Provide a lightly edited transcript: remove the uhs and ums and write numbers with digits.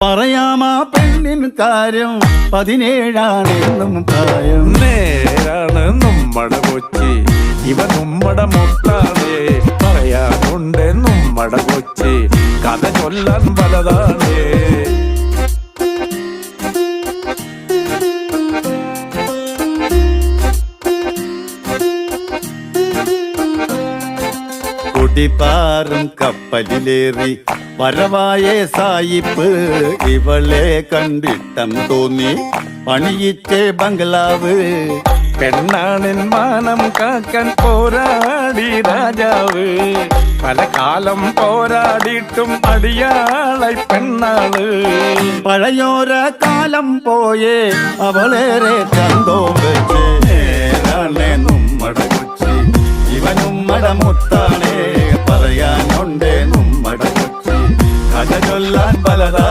പറയാമാ പെണ്ണിൻ കാര്യം 17 പ്രായം. നേരാണ് നമ്മടെ കൊച്ചി, ഇവ നമ്മടെ മുത്താണ്. പറയാനുണ്ട് നമ്മടെ കൊച്ചി, കഥ ചൊല്ലാൻ പലതാണ്. കുടിപ്പാറും കപ്പലിലേറി വരവായ സായിപ്പ് ഇവളെ കണ്ടിട്ടം തോന്നി പണിയിച്ചേ ബംഗ്ലാവ്. പെണ്ണാണിൻ മാനം കാക്കാൻ പോരാടി രാജാവ്, പല കാലം പോരാടിയിട്ടും അടിയാളായി പെണ്ണാള്. പഴയോര കാലം പോയേ അവളേറെ ചന്തോ വെച്ച്. നേരാണ് നമ്മടെ കൊച്ചി, ഇവ നമ്മടെ മുത്താണേ. പറയാനുണ്ട് നമ്മടെ കൊച്ചി, കഥ ചൊല്ലാൻ പലതാ.